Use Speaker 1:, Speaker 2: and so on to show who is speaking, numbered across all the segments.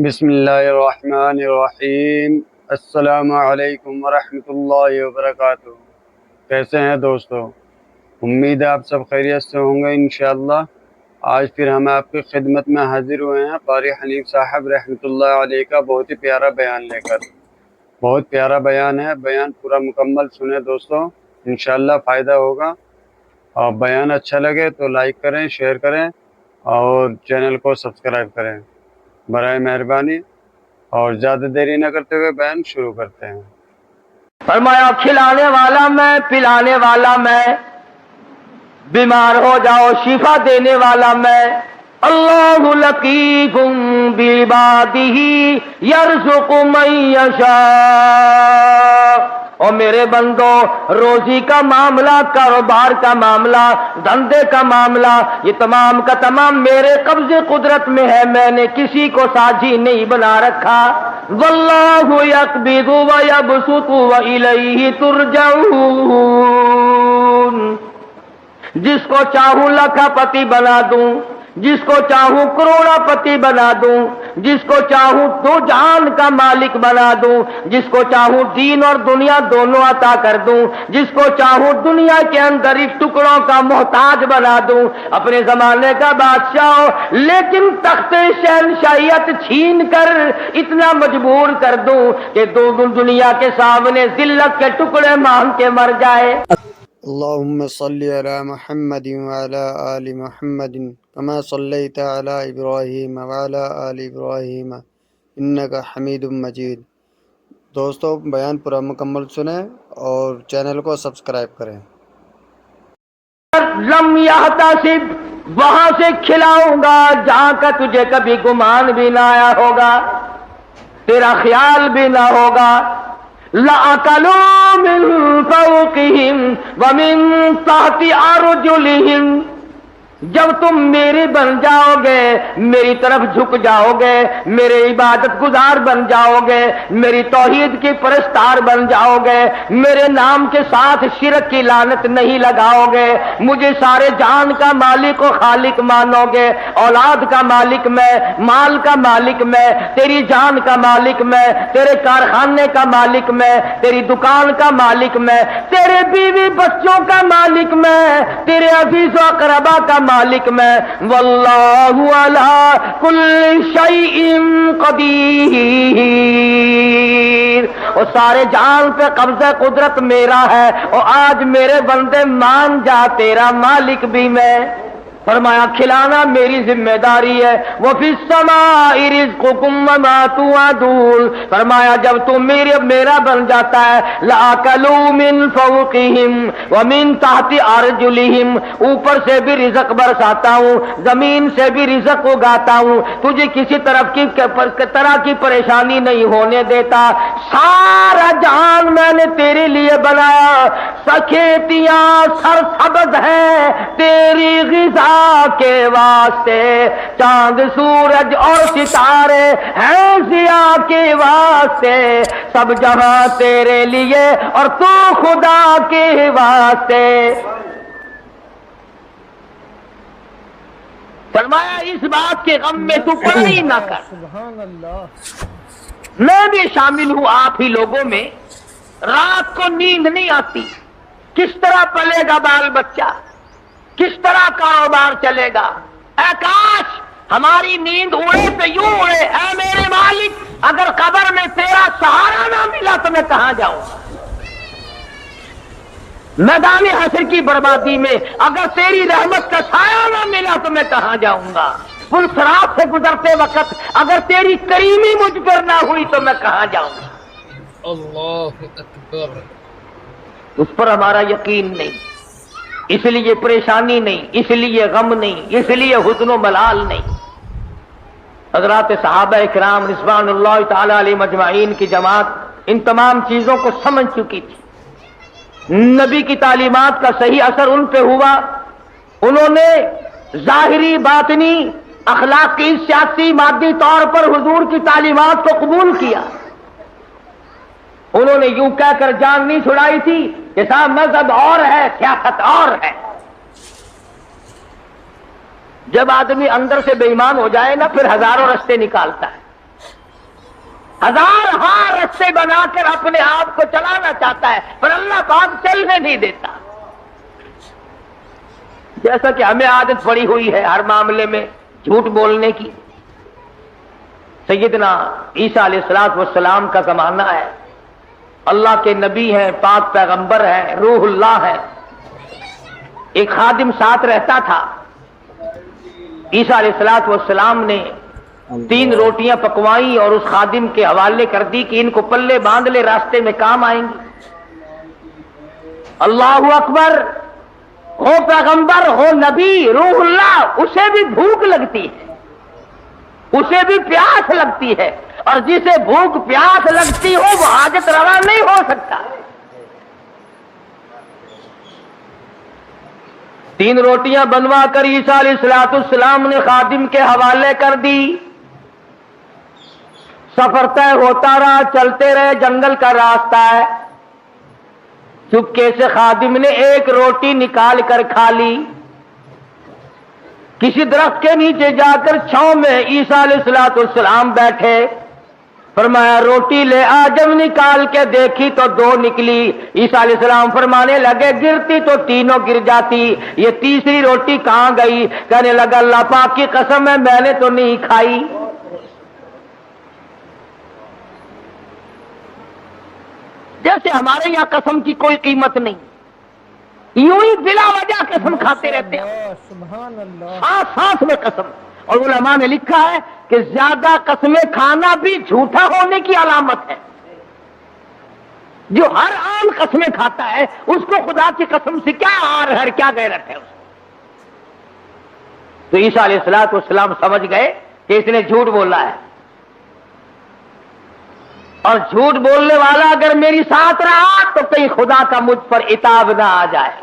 Speaker 1: بسم اللہ الرحمن الرحیم۔ السلام علیکم ورحمۃ اللہ وبرکاتہ۔ کیسے ہیں دوستو؟ امید ہے آپ سب خیریت سے ہوں گے انشاءاللہ۔ آج پھر ہم آپ کی خدمت میں حاضر ہوئے ہیں قاری حنیف صاحب رحمۃ اللہ علیہ کا بہت ہی پیارا بیان لے کر۔ بہت پیارا بیان ہے، بیان پورا مکمل سنیں دوستو، انشاءاللہ فائدہ ہوگا۔ اور بیان اچھا لگے تو لائک کریں، شیئر کریں اور چینل کو سبسکرائب کریں برائے مہربانی۔ اور زیادہ دیری نہ کرتے ہوئے بیان شروع کرتے ہیں۔
Speaker 2: فرمایا کھلانے والا میں، پلانے والا میں، بیمار ہو جاؤ شفا دینے والا میں۔ اللہ لطیف بعبادہ یرزق من یشاء۔ اور میرے بندو، روزی کا معاملہ، کاروبار کا معاملہ، دھندے کا معاملہ، یہ تمام کا تمام میرے قبض قدرت میں ہے، میں نے کسی کو ساجی نہیں بنا رکھا۔ واللہ یقبض ویبسط والیہ ترجعون۔ جس کو چاہوں لاکھ پتی بنا دوں، جس کو چاہوں کروڑا پتی بنا دوں، جس کو چاہوں دو جہان کا مالک بنا دوں، جس کو چاہوں دین اور دنیا دونوں عطا کر دوں، جس کو چاہوں دنیا کے اندر اس ٹکڑوں کا محتاج بنا دوں، اپنے زمانے کا بادشاہ ہو، لیکن تخت شہنشاہیت چھین کر اتنا مجبور کر دوں کہ دنیا کے سامنے ذلت کے ٹکڑے مانگ کے مر جائے۔
Speaker 1: اللہم صلی علی محمد وعلی آل محمد کما صلیت علی ابراہیم وعلی آل ابراہیم انکا حمید مجید۔ دوستو بیان پورا مکمل سنیں اور چینل کو سبسکرائب کریں۔
Speaker 2: لم یحتسب، وہاں سے کھلاؤں گا جہاں کا تجھے کبھی گمان بھی نہ آیا ہوگا، تیرا خیال بھی نہ ہوگا۔ لَأَكَلُوا مِن فَوْقِهِمْ وَمِن تَحْتِ أَرْجُلِهِمْ۔ جب تم میرے بن جاؤ گے، میری طرف جھک جاؤ گے، میرے عبادت گزار بن جاؤ گے، میری توحید کی پرستار بن جاؤ گے، میرے نام کے ساتھ شرک کی لعنت نہیں لگاؤ گے، مجھے سارے جان کا مالک و خالق مانو گے، اولاد کا مالک میں، مال کا مالک میں، تیری جان کا مالک میں، تیرے کارخانے کا مالک میں، تیری دکان کا مالک میں، تیرے بیوی بچوں کا مالک میں، تیرے عزیز و اقربا کا مالک میں۔ واللہ علی کل شیء قدیر۔ اور سارے جان پہ قبضہ قدرت میرا ہے، اور آج میرے بندے مان جا تیرا مالک بھی میں۔ فرمایا کھلانا میری ذمہ داری ہے۔ وَفِي السَّمَاءِ رِزْقُكُمْ وَمَا تُوعَدُونَ۔ فرمایا جب تم میرا بن جاتا ہے، لَأَكَلُوا مِن فَوْقِهِمْ وَمِن تَحْتِ أَرْجُلِهِمْ، اوپر سے بھی رزق برساتا ہوں، زمین سے بھی رزق اگاتا ہوں، تجھے کسی طرح کی پریشانی نہیں ہونے دیتا۔ سارا جہان میں نے تیرے لیے بنایا، کھیتیاں سرسبز ہیں تیری غذا کے واسطے، چاند سورج اور ستارے ہیں ضیاء کے واسطے، سب جہاں تیرے لیے اور تو خدا کے واسطے۔ فرمایا اس بات کے غم میں تو پڑی نہ کر، میں بھی شامل ہوں آپ ہی لوگوں میں۔ رات کو نیند نہیں آتی، کس طرح پلے گا بال بچہ، کس طرح کاروبار چلے گا؟ اے کاش ہماری نیند اڑے پہ یوں اڑے، اے میرے مالک اگر قبر میں تیرا سہارا نہ ملا تو میں کہاں جاؤں گا؟ میدان حشر کی بربادی میں اگر تیری رحمت کا سایہ نہ ملا تو میں کہاں جاؤں گا؟ پل صراط سے گزرتے وقت اگر تیری کریمی مجھ پر نہ ہوئی تو میں کہاں جاؤں گا؟
Speaker 3: اللہ اکبر۔
Speaker 2: اس پر ہمارا یقین نہیں، اس لیے پریشانی نہیں، اس لیے غم نہیں، اس لیے حزن و ملال نہیں۔ حضرات صحابہ اکرام رضوان اللہ تعالی علیہ مجمعین کی جماعت ان تمام چیزوں کو سمجھ چکی تھی۔ نبی کی تعلیمات کا صحیح اثر ان پہ ہوا، انہوں نے ظاہری باطنی اخلاقی سیاسی مادی طور پر حضور کی تعلیمات کو قبول کیا۔ انہوں نے یوں کہہ کر جان نہیں چھڑائی تھی کہ صاحب مذہب اور ہے، سیاست اور ہے۔ جب آدمی اندر سے بے ایمان ہو جائے نا، پھر ہزاروں رستے نکالتا ہے۔ 1000 رستے بنا کر اپنے آپ کو چلانا چاہتا ہے، پر اللہ پاک چلنے نہیں دیتا۔ جیسا کہ ہمیں عادت پڑی ہوئی ہے ہر معاملے میں جھوٹ بولنے کی۔ سیدنا عیسیٰ علیہ السلام کا زمانہ ہے، اللہ کے نبی ہیں، پاک پیغمبر ہیں، روح اللہ ہے۔ ایک خادم ساتھ رہتا تھا، عیسیٰ علیہ السلام نے 3 روٹیاں پکوائیں اور اس خادم کے حوالے کر دی کہ ان کو پلے باندھ لے، راستے میں کام آئیں گی۔ اللہ اکبر، ہو پیغمبر ہو نبی روح اللہ، اسے بھی بھوک لگتی ہے، اسے بھی پیاس لگتی ہے، اور جسے بھوک پیاس لگتی ہو وہ حاجت روا نہیں ہو سکتا۔ 3 روٹیاں بنوا کر عیسیٰ علیہ السلام نے خادم کے حوالے کر دی۔ سفر طے ہوتا رہا، چلتے رہے، جنگل کا راستہ ہے۔ چپکے سے خادم نے 1 روٹی نکال کر کھا لی۔ کسی درخت کے نیچے جا کر چھاؤں میں عیسیٰ علیہ السلام بیٹھے، فرمایا روٹی لے آ۔ جب نکال کے دیکھی تو 2 نکلی۔ عیسیٰ علیہ السلام فرمانے لگے گرتی تو تینوں گر جاتی، یہ تیسری روٹی کہاں گئی؟ کہنے لگا اللہ پاک کی قسم ہے میں نے تو نہیں کھائی۔ جیسے ہمارے یہاں قسم کی کوئی قیمت نہیں، یوں ہی بلا وجہ قسم کھاتے رہتے ہیں، سانس سانس میں قسم۔ اور علماء نے لکھا ہے کہ زیادہ قسمیں کھانا بھی جھوٹا ہونے کی علامت ہے۔ جو ہر عام قسمیں کھاتا ہے اس کو خدا کی قسم سے کیا آر ہے، کیا غیرت ہے اس کو۔ تو عیسیٰ علیہ السلام سمجھ گئے کہ اس نے جھوٹ بولا ہے، اور جھوٹ بولنے والا اگر میری ساتھ رہا تو کہیں خدا کا مجھ پر عتاب نہ آ جائے۔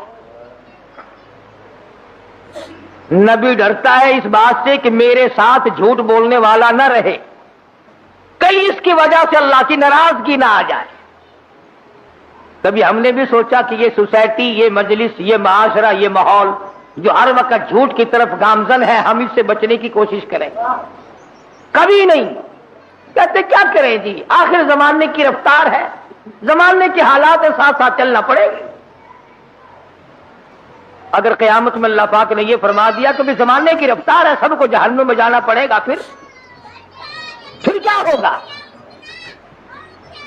Speaker 2: نبی ڈرتا ہے اس بات سے کہ میرے ساتھ جھوٹ بولنے والا نہ رہے، کہیں اس کی وجہ سے اللہ کی ناراضگی نہ آ جائے۔ کبھی ہم نے بھی سوچا کہ یہ سوسائٹی، یہ مجلس، یہ معاشرہ، یہ ماحول جو ہر وقت جھوٹ کی طرف گامزن ہے، ہم اس سے بچنے کی کوشش کریں؟ کبھی نہیں۔ کہتے کیا کریں جی، آخر زمانے کی رفتار ہے، زمانے کے حالات کے ساتھ ساتھ چلنا پڑے گا۔ اگر قیامت میں اللہ پاک نے یہ فرما دیا کہ زمانے کی رفتار ہے، سب کو جہنم میں جانا پڑے گا، پھر کیا ہوگا؟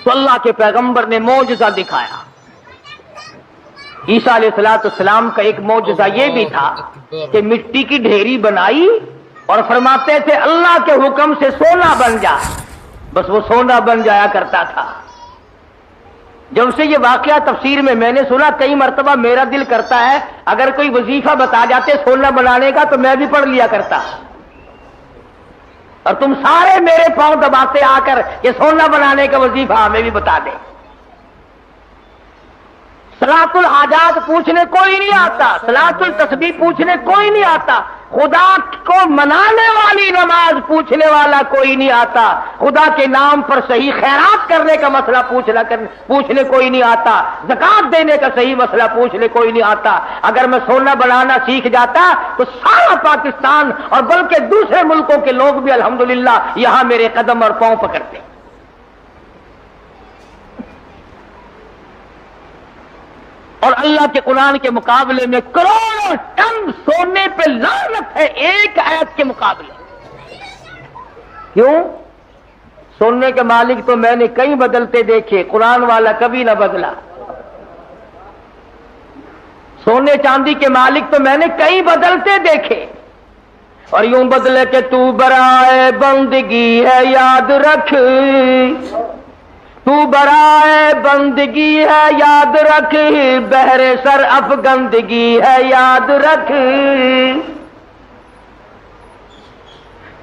Speaker 2: تو اللہ کے پیغمبر نے معجزہ دکھایا۔ عیسیٰ علیہ السلام کا ایک معجزہ یہ بھی تھا کہ مٹی کی ڈھیری بنائی اور فرماتے تھے اللہ کے حکم سے سونا بن جا، بس وہ سونا بن جایا کرتا تھا۔ جب سے یہ واقعہ تفسیر میں نے سنا، کئی مرتبہ میرا دل کرتا ہے اگر کوئی وظیفہ بتا جاتے سونا بنانے کا تو میں بھی پڑھ لیا کرتا، اور تم سارے میرے پاؤں دباتے آ کر یہ سونا بنانے کا وظیفہ ہمیں بھی بتا دیں۔ صلاۃ الحاجات پوچھنے کوئی نہیں آتا، صلاۃ التسبیح پوچھنے کوئی نہیں آتا، خدا کو منانے والی نماز پوچھنے والا کوئی نہیں آتا، خدا کے نام پر صحیح خیرات کرنے کا مسئلہ پوچھنے کوئی نہیں آتا، زکات دینے کا صحیح مسئلہ پوچھنے کوئی نہیں آتا۔ اگر میں سونا بنانا سیکھ جاتا تو سارا پاکستان اور بلکہ دوسرے ملکوں کے لوگ بھی الحمدللہ یہاں میرے قدم اور پاؤں پکڑتے۔ اور اللہ کے قرآن کے مقابلے میں کروڑوں ٹن سونے پہ لعنت ہے ایک آیت کے مقابلے۔ کیوں؟ سونے کے مالک تو میں نے کئی بدلتے دیکھے، قرآن والا کبھی نہ بدلا۔ سونے چاندی کے مالک تو میں نے کئی بدلتے دیکھے، اور یوں بدلے کہ تو برائے بندگی ہے یاد رکھ، تو برائے بندگی ہے یاد رکھ، بہر سر افگندگی ہے یاد رکھ،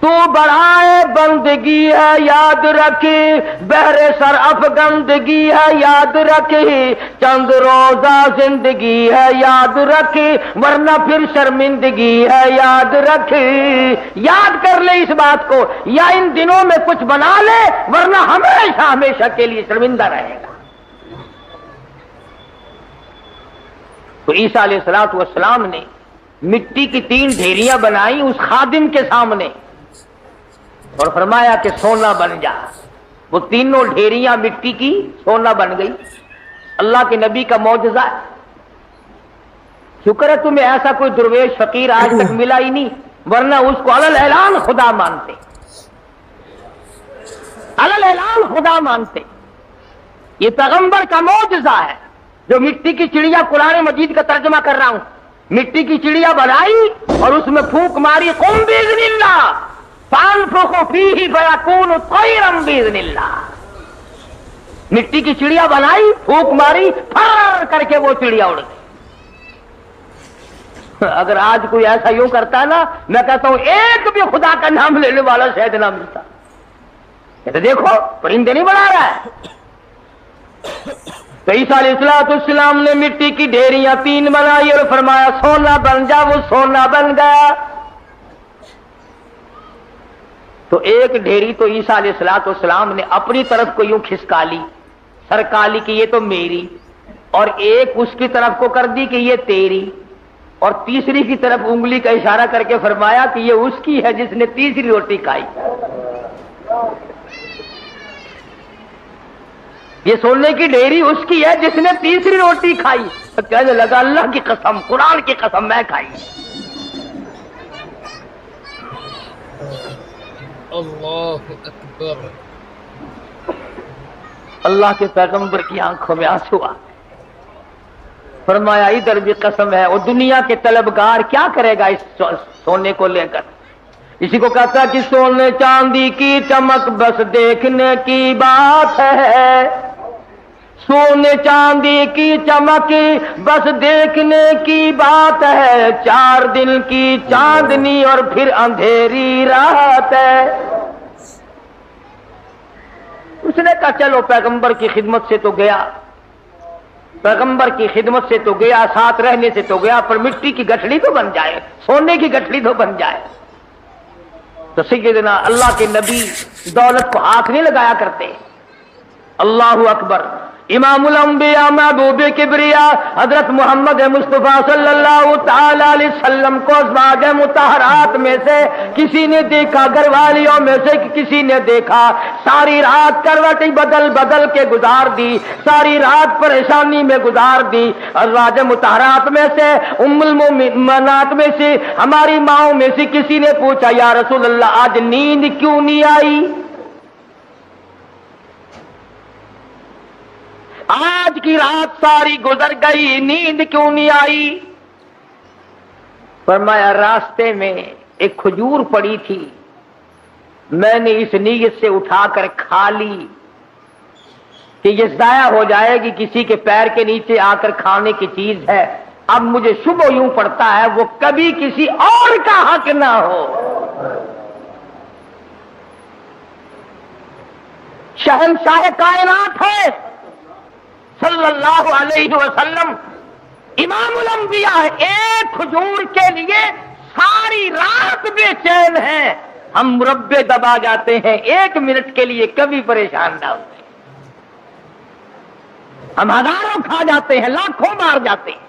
Speaker 2: تو برائے بندگی ہے یاد رکھ، بہر سر افگندگی ہے یاد رکھ، چند روزہ زندگی ہے یاد رکھ، ورنہ پھر شرمندگی ہے یاد رکھ۔ یاد کر لے اس بات کو، یا ان دنوں میں کچھ بنا لے ورنہ ہمیشہ ہمیشہ کے لیے شرمندہ رہے گا۔ تو عیسیٰ علیہ السلام نے مٹی کی 3 ڈھیریاں بنائی اس خادم کے سامنے اور فرمایا کہ سونا بن جا۔ وہ تینوں ڈھیریاں مٹی کی سونا بن گئی. اللہ کے نبی کا معجزہ ہے. شکر ہے تمہیں ایسا کوئی درویش فقیر آج تک ملا ہی نہیں، ورنہ اس کو علل اعلان خدا مانتے، علل اعلان خدا مانتے. یہ پیغمبر کا معجزہ ہے جو مٹی کی چڑیا، قرآن مجید کا ترجمہ کر رہا ہوں، مٹی کی چڑیا بنائی اور اس میں پھونک ماری، قم باذن اللہ فانفخ فیہ فیکون طیرا باذن اللہ. مٹی کی چڑیا بنائی، پھونک ماری، پھر کر کے وہ چڑیا اڑ گئی. اگر آج کوئی ایسا یوں کرتا ہے نا، میں کہتا ہوں ایک بھی خدا کا نام لینے والا شاید نہ ملتا. یہ تو دیکھو پرندے نہیں بنا رہا ہے. تو عیسیٰ علیہ السلام نے مٹی کی ڈھیریاں 3 بنائی اور فرمایا سونا بن جا. وہ سونا بن گیا. تو ایک ڈھیری تو عیسیٰ علیہ السلام نے اپنی طرف کو یوں کھسکا لی، سرکا لی کہ یہ تو میری، اور ایک اس کی طرف کو کر دی کہ یہ تیری، اور تیسری کی طرف انگلی کا اشارہ کر کے فرمایا کہ یہ اس کی ہے جس نے تیسری روٹی کھائی. یہ سونے کی ڈھیری اس کی ہے جس نے تیسری روٹی کھائی. تو کہنے لگا اللہ کی قسم، قرآن کی قسم میں کھائی.
Speaker 3: اللہ اکبر.
Speaker 2: اللہ کے پیغمبر کی آنکھوں میں آنسو آ گئے. فرمایا ادھر بھی قسم ہے. اور دنیا کے طلبگار کیا کرے گا اس سونے کو لے کر؟ اسی کو کہتا کہ سونے چاندی کی چمک بس دیکھنے کی بات ہے. سونے چاندی کی چمک بس دیکھنے کی بات ہے. 4 دن کی چاندنی اور پھر اندھیری رات ہے. اس نے کہا چلو پیغمبر کی خدمت سے تو گیا، پیغمبر کی خدمت سے تو گیا، ساتھ رہنے سے تو گیا، پر مٹی کی گٹھڑی تو بن جائے، سونے کی گٹھڑی تو بن جائے. تو سیدنا اللہ کے نبی دولت کو ہاتھ نہیں لگایا کرتے. اللہ اکبر. امام الانبیاء محبوب کبریا حضرت محمد مصطفیٰ صلی اللہ تعالی علیہ وسلم کو ازواج مطہرات میں سے کسی نے دیکھا، گھر والیوں میں سے کسی نے دیکھا، ساری رات کروٹیں بدل بدل کے گزار دی، ساری رات پریشانی میں گزار دی. ازواج مطہرات میں سے ام المؤمنات میں سے ہماری ماؤں میں سے کسی نے پوچھا یا رسول اللہ آج نیند کیوں نہیں آئی؟ آج کی رات ساری گزر گئی، نیند کیوں نہیں آئی؟ فرمایا راستے میں ایک کھجور پڑی تھی، میں نے اس نیت سے اٹھا کر کھا لی کہ یہ ضائع ہو جائے گی، کسی کے پیر کے نیچے آ کر کھانے کی چیز ہے. اب مجھے شبہ یوں پڑتا ہے وہ کبھی کسی اور کا حق نہ ہو. شہنشاہ کائنات ہے صلی اللہ علیہ وسلم، امام الانبیاء، ایک کھجور کے لیے ساری رات بے چین ہیں. ہم مربے دبا جاتے ہیں 1 منٹ کے لیے، کبھی پریشان نہ ہوتے. ہم ہزاروں کھا جاتے ہیں، لاکھوں مار جاتے ہیں.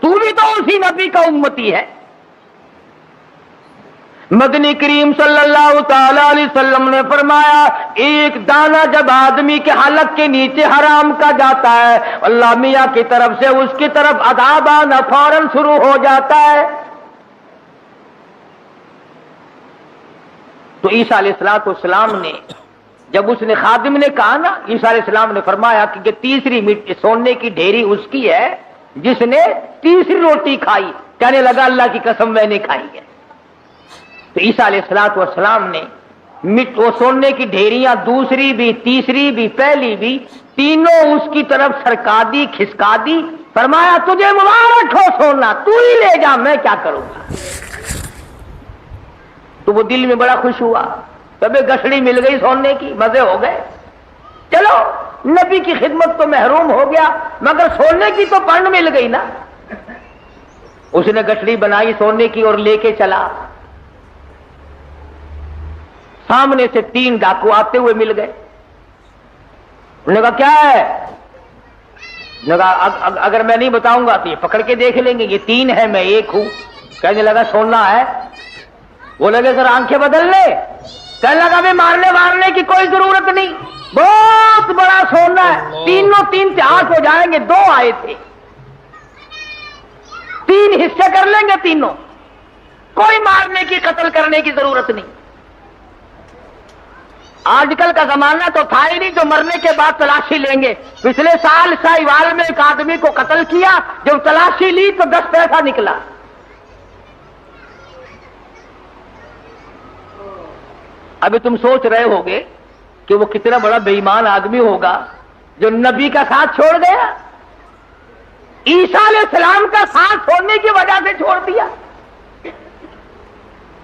Speaker 2: تو بھی تو اسی نبی کا امتی ہے. مدنی کریم صلی اللہ تعالی علیہ وسلم نے فرمایا ایک دانہ جب آدمی کے حلق کے نیچے حرام کا جاتا ہے، اللہ میاں کی طرف سے اس کی طرف عذاب آنا فوراً شروع ہو جاتا ہے. تو عیسیٰ علیہ السلام نے جب اس نے خادم نے کہا نا، عیسیٰ علیہ السلام نے فرمایا کہ یہ تیسری سونے کی ڈھیری اس کی ہے جس نے تیسری روٹی کھائی. کہنے لگا اللہ کی قسم میں نے کھائی ہے. تو عیسیٰ علیہ السلام نے وہ سونے کی ڈھیریاں دوسری بھی، تیسری بھی، پہلی بھی، تینوں اس کی طرف سرکا دی، کھسکا دی. فرمایا تجھے مبارک ہو سونا، تو ہی لے جا، میں کیا کروں گا. تو وہ دل میں بڑا خوش ہوا، کبھی گٹھڑی مل گئی سونے کی، مزے ہو گئے. چلو نبی کی خدمت تو محروم ہو گیا، مگر سونے کی تو پن مل گئی نا. اس نے گٹھڑی بنائی سونے کی اور لے کے چلا. سامنے سے 3 ڈاکو آتے ہوئے مل گئے. انہوں نے کہا کیا ہے؟ انہوں نے کہا اگر میں نہیں بتاؤں گا تو یہ پکڑ کے دیکھ لیں گے، یہ 3 ہے میں 1 ہوں. کہنے لگا سونا ہے. وہ لگے سر آنکھیں بدل لے. کہنے لگا بھی مارنے کی کوئی ضرورت نہیں، بہت بڑا سونا ہے، تینوں تین اتحاد ہو جائیں گے، دو آئے تھے، تین حصے کر لیں گے تینوں، کوئی مارنے کی قتل کرنے کی ضرورت نہیں۔ آج کل کا زمانہ تو تھا ہی نہیں جو مرنے کے بعد تلاشی لیں گے۔ پچھلے سال ساہیوال میں ایک آدمی کو قتل کیا، جب تلاشی لی تو 10 پیسہ نکلا۔ ابھی تم سوچ رہے ہوگے کہ وہ کتنا بڑا بے ایمان آدمی ہوگا جو نبی کا ساتھ چھوڑ گیا، عیسیٰ علیہ السلام کا ساتھ چھوڑنے کی وجہ سے چھوڑ دیا۔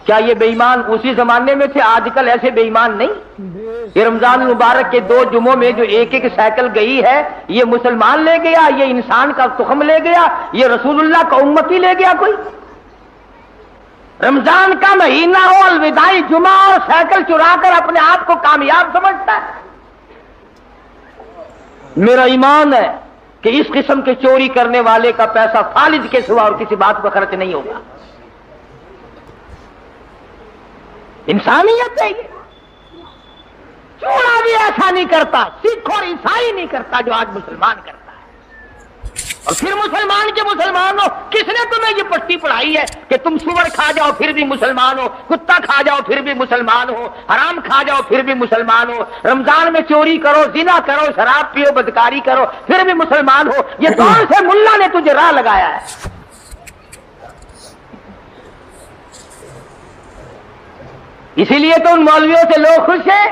Speaker 2: کیا یہ بے ایمان اسی زمانے میں تھے؟ آج کل ایسے بے ایمان نہیں۔ یہ رمضان مبارک کے 2 جمعوں میں جو ایک ایک سائیکل گئی ہے، یہ مسلمان لے گیا، یہ انسان کا تخم لے گیا، یہ رسول اللہ کا امتی لے گیا کوئی؟ رمضان کا مہینہ ہو، الوداعی جمعہ اور سائیکل چرا کر اپنے آپ کو کامیاب سمجھتا ہے۔ میرا ایمان ہے کہ اس قسم کے چوری کرنے والے کا پیسہ فالج کے سوا اور کسی بات پر خرچ نہیں ہوگا۔ انسانیت ہے یہ۔ چوڑا بھی ایسا نہیں کرتا، سکھ اور عیسائی نہیں کرتا جو آج مسلمان کرتا ہے۔ اور پھر مسلمان کے مسلمان ہو، کس نے تمہیں یہ پٹی پڑھائی ہے کہ تم سور کھا جاؤ پھر بھی مسلمان ہو، کتا کھا جاؤ پھر بھی مسلمان ہو، حرام کھا جاؤ پھر بھی مسلمان ہو، رمضان میں چوری کرو، زنا کرو، شراب پیو، بدکاری کرو پھر بھی مسلمان ہو؟ یہ کون سے ملا نے تجھے راہ لگایا ہے؟ اسی لیے تو ان مولویوں سے لوگ خوش ہیں،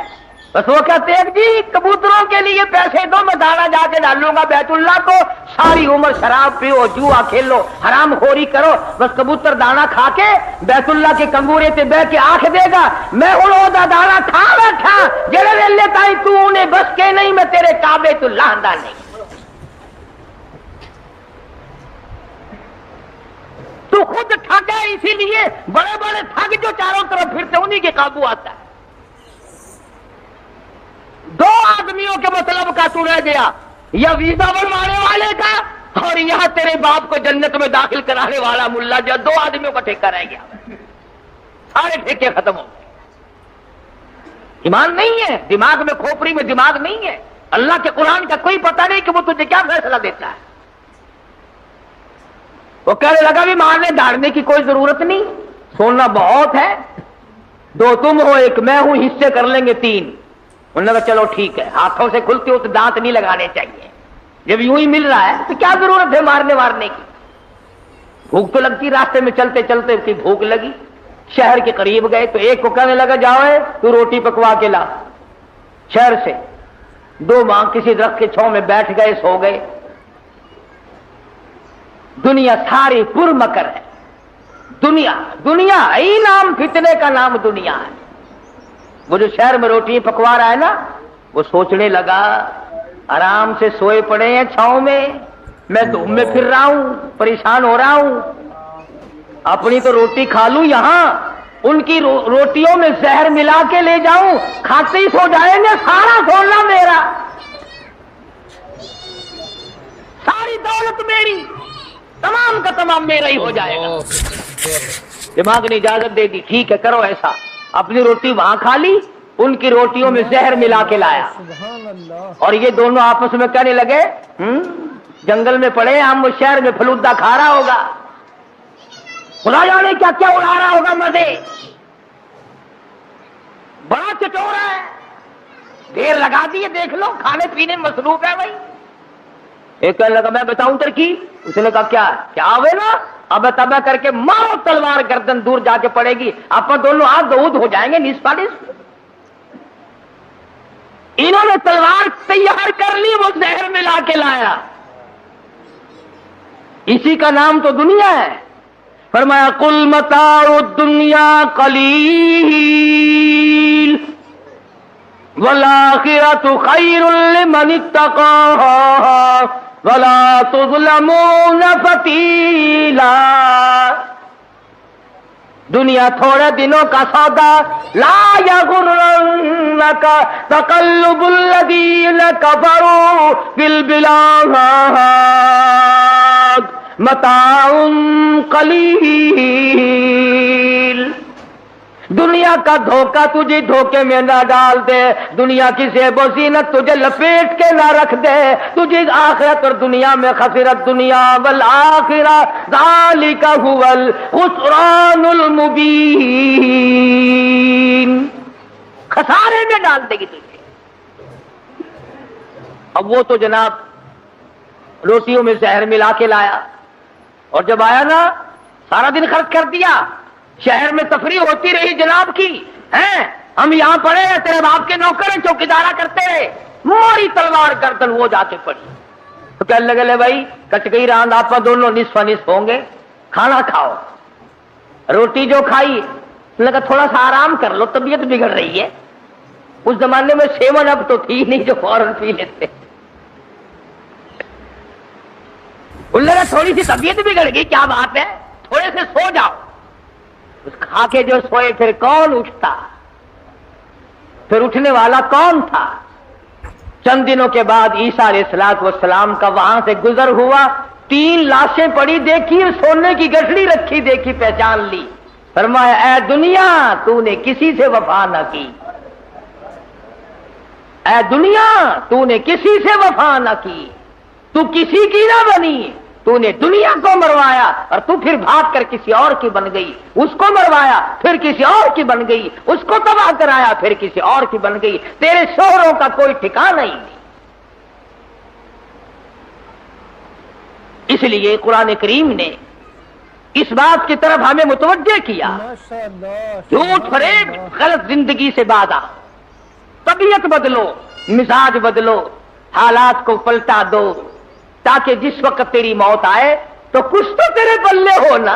Speaker 2: بس وہ کہتے ہیں جی کبوتروں کے لیے پیسے دو، میں دانا جا کے ڈالوں گا بیت اللہ کو، ساری عمر شراب پیو، جوا کھیلو، حرام خوری کرو، بس کبوتر دانا کھا کے بیت اللہ کے کنگورے تے بہ کے آنکھ دے گا میں ہوں وہ دانا کھا بیٹھا جڑے ویلے تائی تو انہیں بس کے نہیں، میں تیرے کعبے تو لاندہ نہیں۔ تو خود ٹھگ ہے، اسی لیے بڑے بڑے ٹھگ جو چاروں طرف پھرتے انہی کے قابو آتا ہے۔ 2 آدمیوں کے مطلب کا تو رہ گیا، یا ویزا بنوانے والے کا اور یہاں تیرے باپ کو جنت میں داخل کرانے والا ملا، جو 2 آدمیوں کا ٹھیکہ رہ گیا، سارے ٹھیکے ختم ہو گئے۔ ایمان نہیں ہے، دماغ میں کھوپڑی میں دماغ نہیں ہے، اللہ کے قرآن کا کوئی پتہ نہیں کہ وہ تجھے کیا فیصلہ دیتا ہے۔ وہ کہنے لگا بھی مارنے دھاڑنے کی کوئی ضرورت نہیں، سونا بہت ہے، 2 تم ہو 1 میں ہوں، حصے کر لیں گے 3۔ انہوں نے کہا چلو ٹھیک ہے، ہاتھوں سے کھلتے ہو تو دانت نہیں لگانے چاہیے، جب یوں ہی مل رہا ہے تو کیا ضرورت ہے مارنے کی؟ بھوک تو لگتی، راستے میں چلتے چلتے اس کی بھوک لگی، شہر کے قریب گئے تو ایک کو کہنے لگا جاؤ تو روٹی پکوا کے لا شہر سے۔ 2 ماں کسی درخت کے چھاؤں میں بیٹھ گئے، سو گئے۔ دنیا ساری پر مکر ہے، دنیا ہی نام فتنے کا نام دنیا ہے۔ وہ جو شہر میں روٹی پکوا رہا ہے نا، وہ سوچنے لگا آرام سے سوئے پڑے ہیں چھاؤں میں دھوپ میں پھر رہا ہوں، پریشان ہو رہا ہوں، اپنی تو روٹی کھا لوں، یہاں ان کی روٹیوں میں زہر ملا کے لے جاؤں، کھاتے ہی سو جائیں گے، سارا سونا میرا، ساری دولت میری، تمام کا تمام میرا ہی ہو جائے گا۔ دماغ نے اجازت دے دی، ٹھیک ہے کرو ایسا۔ اپنی روٹی وہاں کھا لی، ان کی روٹیوں میں زہر ملا کے لایا، اور یہ دونوں آپس میں کہنے لگے جنگل میں پڑے ہم، اس شہر میں فلودہ کھا رہا ہوگا، خدا جانے کیا کیا اڑا رہا ہوگا مزے، بڑا چٹورا ہے، دیر لگا دیے، دیکھ لو کھانے پینے میں مصروف ہے بھائی۔ ایک کہنے لگا میں بتاؤں ترکیب، اس نے کہا کیا آوے نا، اب تبا کر کے مارو تلوار، گردن دور جا کے پڑے گی، آپ دونوں آگ دعود ہو جائیں گے نصف نصف۔ انہوں نے تلوار تیار کر لی، وہ زہر ملا کے لایا، اسی کا نام تو دنیا ہے۔ فرمایا قل متاع الدنیا قلیل والآخرۃ خیر لمن اتقى ولا تظلمون فتیلا۔ دنیا تھوڑے دنوں کا سودا، لا یغرنک تقلب الذین کفروا فی البلاد متاع قلیل۔ دنیا کا دھوکہ تجھے دھوکے میں نہ ڈال دے، دنیا کی زیب و زینت تجھے لپیٹ کے نہ رکھ دے، تجھے آخرت اور دنیا میں خسرت دنیا والآخرہ ذالک هو الخسران المبین، خسارے میں ڈال دے گی تجھے۔ اب وہ تو جناب روٹیوں میں زہر ملا کے لایا، اور جب آیا نا سارا دن خرچ کر دیا، شہر میں تفریح ہوتی رہی جناب کی، ہیں ہم یہاں پڑے ہیں، تیرے باپ کے نوکر ہیں، چوکیدارا کرتے رہے، موری تلوار گردن وہ جا کے پڑی۔ تو کہنے لگے لے بھائی کچ گئی راند، آپ دونوں نصف نصف ہوں گے، کھانا کھاؤ۔ روٹی جو کھائی لگا تھوڑا سا آرام کر لو، طبیعت بگڑ رہی ہے۔ اس زمانے میں سیون اب تو تھی نہیں جو فوراً پی لیتے، ان لگا تھوڑی سی طبیعت بگڑ گئی، کیا بات ہے تھوڑے سے سو جاؤ۔ اس کھا کے جو سوئے پھر کون اٹھتا، پھر اٹھنے والا کون تھا؟ چند دنوں کے بعد عیسیٰ علیہ السلام کا وہاں سے گزر ہوا، 3 لاشیں پڑی دیکھی، سونے کی گٹھڑی رکھی دیکھی، پہچان لی، فرمایا اے دنیا تو نے کسی سے وفا نہ کی، اے دنیا تو نے کسی سے وفا نہ کی، تو کسی کی نہ بنی، تو نے دنیا کو مروایا اور تو پھر بھاگ کر کسی اور کی بن گئی، اس کو مروایا پھر کسی اور کی بن گئی، اس کو تباہ کرایا پھر کسی اور کی بن گئی، تیرے شوہروں کا کوئی ٹھکانہ ہی نہیں۔ اس لیے قرآن کریم نے اس بات کی طرف ہمیں متوجہ کیا، جھوٹ فریب غلط زندگی سے باز آؤ، طبیعت بدلو، مزاج بدلو، حالات کو پلٹا دو، تاکہ جس وقت تیری موت آئے تو کچھ تو تیرے پلے ہو نا۔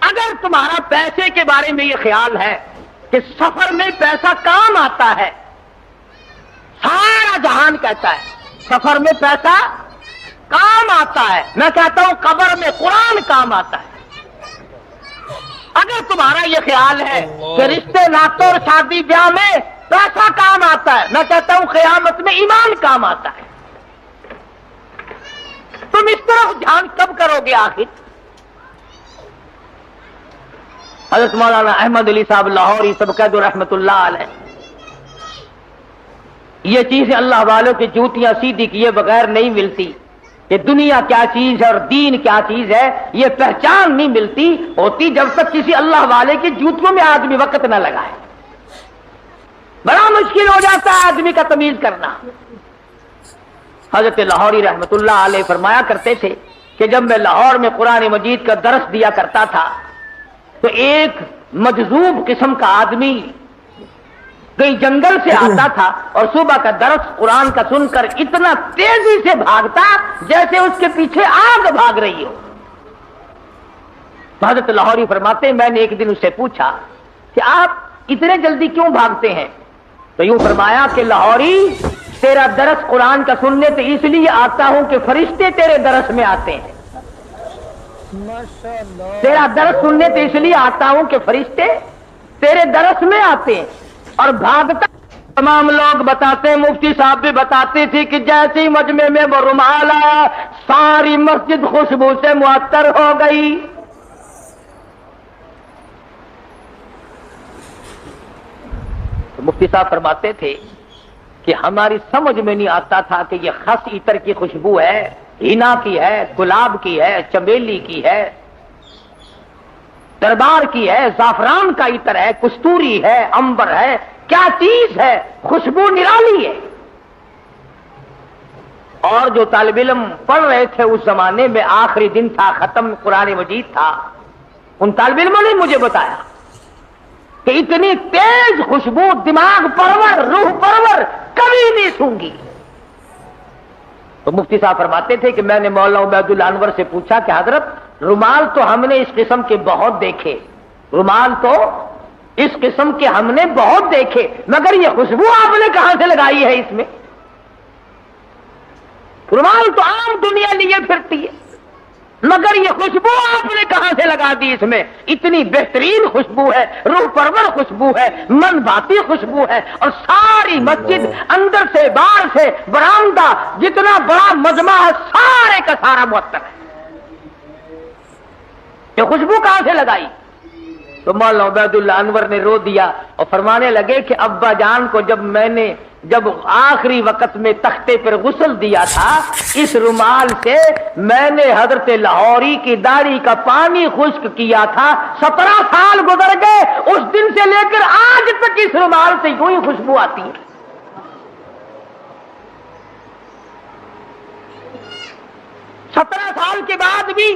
Speaker 2: اگر تمہارا پیسے کے بارے میں یہ خیال ہے کہ سفر میں پیسہ کام آتا ہے، سارا جہان کہتا ہے سفر میں پیسہ کام آتا ہے، میں کہتا ہوں قبر میں قرآن کام آتا ہے۔ اگر تمہارا یہ خیال ہے کہ رشتے ناطوں اور شادی بیاہ میں پیسہ کام آتا ہے، میں کہتا ہوں قیامت میں ایمان کام آتا ہے۔ تم اس طرف دھیان کب کرو گے آخر؟ حضرت مولانا احمد علی صاحب لاہوری سبقت رحمت اللہ علیہ، یہ چیزیں اللہ والوں کی جوتیاں سیدھی کیے بغیر نہیں ملتی، کہ دنیا کیا چیز ہے اور دین کیا چیز ہے یہ پہچان نہیں ملتی ہوتی جب تک کسی اللہ والے کی جوتیوں میں آدمی وقت نہ لگائے۔ بڑا مشکل ہو جاتا ہے آدمی کا تمیز کرنا۔ حضرت لاہوری رحمت اللہ علیہ فرمایا کرتے تھے کہ جب میں لاہور میں قرآن مجید کا درس دیا کرتا تھا تو ایک مجذوب قسم کا آدمی کہیں جنگل سے آتا تھا اور صبح کا درس قرآن کا سن کر اتنا تیزی سے بھاگتا جیسے اس کے پیچھے آگ بھاگ رہی ہو۔ حضرت لاہوری فرماتے میں نے ایک دن اس سے پوچھا کہ آپ اتنے جلدی کیوں بھاگتے ہیں؟ تو یوں فرمایا کہ لاہوری تیرا درس قرآن کا سننے تو اس لیے آتا ہوں کہ فرشتے تیرے درس میں آتے ہیں، تیرا درس سننے تو اس لیے آتا ہوں کہ فرشتے تیرے درس میں آتے ہیں۔ اور بھاگتا تمام لوگ بتاتے ہیں، مفتی صاحب بھی بتاتے تھے کہ جیسے ہی مجمع میں وہ رومال آیا ساری مسجد خوشبو سے معطر ہو گئی۔ تو مفتی صاحب فرماتے تھے کہ ہماری سمجھ میں نہیں آتا تھا کہ یہ خس عطر کی خوشبو ہے، ہینا کی ہے، گلاب کی ہے، چمیلی کی ہے، دربار کی ہے، زعفران کا عطر ہے، کستوری ہے، عنبر ہے، کیا چیز ہے، خوشبو نرالی ہے۔ اور جو طالب علم پڑھ رہے تھے اس زمانے میں آخری دن تھا، ختم قرآن مجید تھا، ان طالب علموں نے مجھے بتایا کہ اتنی تیز خوشبو دماغ پرور، روح پرور کبھی نہیں سونگی۔ تو مفتی صاحب فرماتے تھے کہ میں نے مولانا عبید اللہ انور سے پوچھا کہ حضرت رومال تو ہم نے اس قسم کے بہت دیکھے، رومال تو اس قسم کے ہم نے بہت دیکھے، مگر یہ خوشبو آپ نے کہاں سے لگائی ہے اس میں؟ رومال تو عام دنیا لیے پھرتی ہے، مگر یہ خوشبو آپ نے کہاں سے لگا دی اس میں؟ اتنی بہترین خوشبو ہے، روح پرور خوشبو ہے، من باتی خوشبو ہے، اور ساری مسجد اندر سے باہر سے برآمدہ جتنا بڑا مجمع ہے سارے کا سارا معطر ہے۔ یہ خوشبو کہاں سے لگائی؟ تو مولانا عبیداللہ انور نے رو دیا اور فرمانے لگے کہ ابا جان کو جب آخری وقت میں تختے پر غسل دیا تھا اس رومال سے میں نے حضرت لاہوری کی داڑھی کا پانی خشک کیا تھا، 17 سال گزر گئے، اس دن سے لے کر آج تک اس رومال سے یوں ہی خوشبو آتی ہے۔ 17 سال کے بعد بھی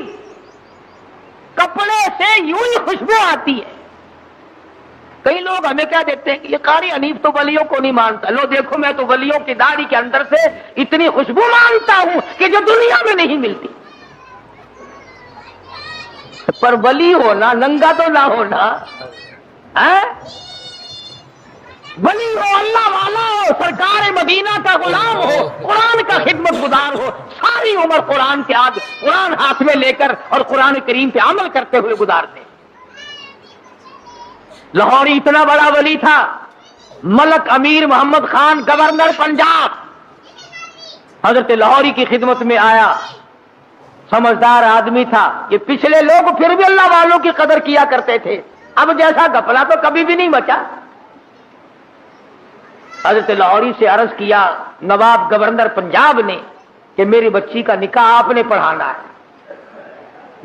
Speaker 2: کپڑے سے یوں ہی خوشبو آتی ہے۔ کئی لوگ ہمیں کیا دیتے ہیں کہ یہ قاری حنیف تو ولیوں کو نہیں مانتا، لو دیکھو میں تو ولیوں کی داڑھی کے اندر سے اتنی خوشبو مانتا ہوں کہ جو دنیا میں نہیں ملتی۔ پر ولی ہونا ننگا تو نہ ہونا، ولی ہو، اللہ والا ہو، سرکار مدینہ کا غلام ہو، قرآن کا خدمت گزار ہو، ساری عمر قرآن کے آگے قرآن ہاتھ میں لے کر اور قرآن کریم پہ عمل کرتے ہوئے گزارتے۔ لاہوری اتنا بڑا ولی تھا، ملک امیر محمد خان گورنر پنجاب حضرت لاہوری کی خدمت میں آیا، سمجھدار آدمی تھا۔ یہ پچھلے لوگ پھر بھی اللہ والوں کی قدر کیا کرتے تھے، اب جیسا گپلا تو کبھی بھی نہیں بچا۔ حضرت لاہوری سے عرض کیا نواب گورنر پنجاب نے کہ میری بچی کا نکاح آپ نے پڑھانا ہے،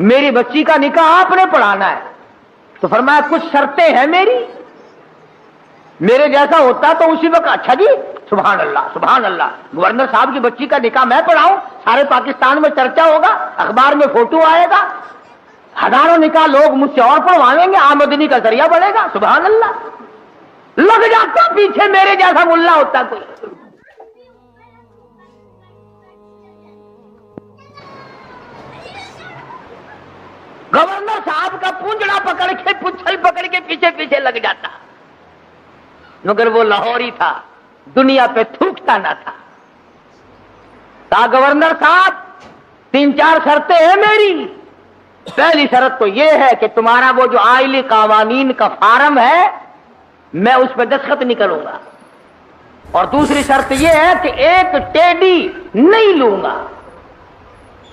Speaker 2: میری بچی کا نکاح آپ نے پڑھانا ہے۔ تو فرمایا کچھ شرطیں ہیں میری، میرے جیسا ہوتا تو اسی وقت اچھا جی سبحان اللہ سبحان اللہ، گورنر صاحب کی بچی کا نکاح میں پڑھاؤں، سارے پاکستان میں چرچا ہوگا، اخبار میں فوٹو آئے گا، ہزاروں نکاح لوگ مجھ سے اور پڑھوائیں گے، آمدنی کا ذریعہ بڑھے گا۔ سبحان اللہ، لگ جاتا پیچھے میرے جیسا ملا ہوتا کوئی۔ گورنر صاحب کا پونجڑا پکڑ کے پچھل پکڑ کے پیچھے پیچھے لگ جاتا، مگر وہ لاہوری تھا، دنیا پہ تھوکتا نہ تھا۔ کہا گورنر صاحب 3-4 شرطیں ہیں میری، پہلی شرط تو یہ ہے کہ تمہارا وہ جو آئلی قوانین کا فارم ہے میں اس پہ دستخط نہیں کروں گا، اور دوسری شرط یہ ہے کہ ایک ٹیڈی نہیں لوں گا،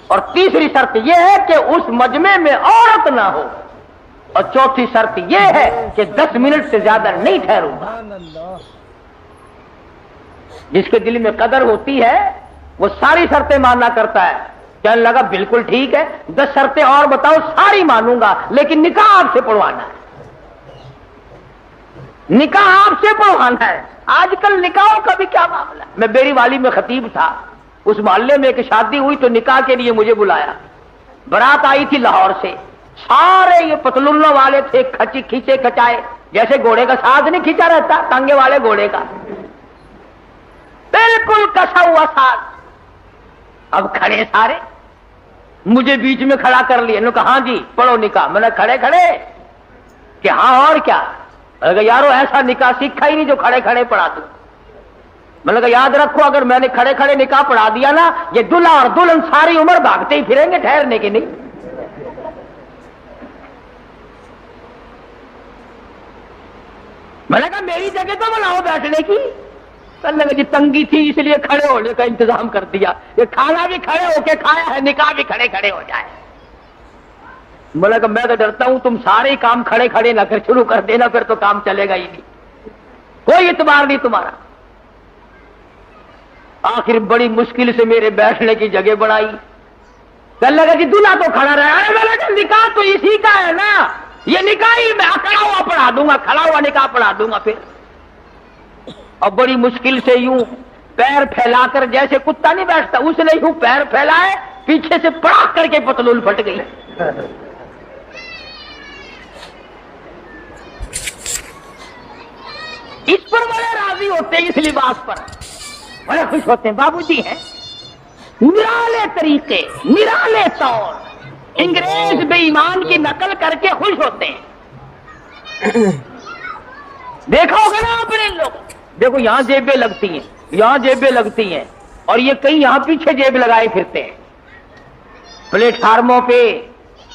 Speaker 2: اور تیسری شرط یہ ہے کہ اس مجمع میں عورت نہ ہو، اور چوتھی شرط یہ ہے کہ 10 منٹ سے زیادہ نہیں ٹھہروں گا۔ جس کے دل میں قدر ہوتی ہے وہ ساری شرطیں ماننا کرتا ہے۔ کہنے لگا بالکل ٹھیک ہے، 10 شرطیں اور بتاؤ، ساری مانوں گا، لیکن نکاح آپ سے پڑھوانا ہے، نکاح آپ سے پڑھوانا ہے۔ آج کل نکاحوں کا بھی کیا معاملہ ہے۔ میں بیری والی میں خطیب تھا، اس محلے میں ایک شادی ہوئی تو نکاح کے لیے مجھے بلایا، برات آئی تھی لاہور سے، سارے یہ پتلونوں والے تھے، کھینچے کھچائے، جیسے گھوڑے کا ساتھ نہیں کھینچا رہتا ٹانگے والے گھوڑے کا، بالکل کسا ہوا ساتھ۔ اب کھڑے سارے، مجھے بیچ میں کھڑا کر لیا، انہوں نے کہا ہاں جی پڑھو نکاح۔ میں نے کھڑے کھڑے کہ ہاں اور کیا؟ میں نے کہا یارو ایسا نکاح سیکھا ہی نہیں جو کھڑے کھڑے پڑھا دوں۔ میں نے کہا یاد رکھو اگر میں نے کھڑے کھڑے نکاح پڑھا دیا نا، یہ دلہا اور دلہن ساری عمر بھاگتے ہی پھریں گے، ٹھہرنے کے نہیں۔ میں نے کہا میری جگہ تو بناؤ بیٹھنے کی۔ کہنے لگا جی تنگی تھی اس لیے کھڑے ہونے کا انتظام کر دیا، یہ کھانا بھی کھڑے ہو کے کھایا ہے، نکاح بھی کھڑے کھڑے ہو جائے۔ میں نے کہا میں تو ڈرتا ہوں تم سارے کام کھڑے کھڑے نہ کر شروع کر دینا، پھر تو کام چلے گا ہی نہیں، کوئی اعتبار نہیں تمہارا۔ آخر بڑی مشکل سے میرے بیٹھنے کی جگہ بنائی۔ کہنے لگا کہ دلہا تو کھڑا رہا ہے۔ میں نے کہا نکاح تو اسی کا ہے نا، یہ نکاح ہی میں کھڑا ہوا پڑھا دوں گا، کھڑا ہوا نکاح پڑھا دوں گا پھر۔ اور بڑی مشکل سے یوں پیر پھیلا کر، جیسے کتا نہیں بیٹھتا اس نے یوں پیر پھیلائے، پیچھے سے پڑاخ کر کے پتلون پھٹ گئی۔ اس پر بڑے راضی ہوتے ہیں، اس لباس پر بڑے خوش ہوتے ہیں۔ بابو جی ہیں نرالے طریقے، نرالے طور، انگریز بے ایمان کی نقل کر کے خوش ہوتے ہیں۔ دیکھا ہوگا نا اپنے لوگ، دیکھو یہاں جیبیں لگتی ہیں، یہاں جیبیں لگتی ہیں، اور یہ کئی یہاں پیچھے جیب لگائے پھرتے ہیں۔ پلیٹ فارموں پہ،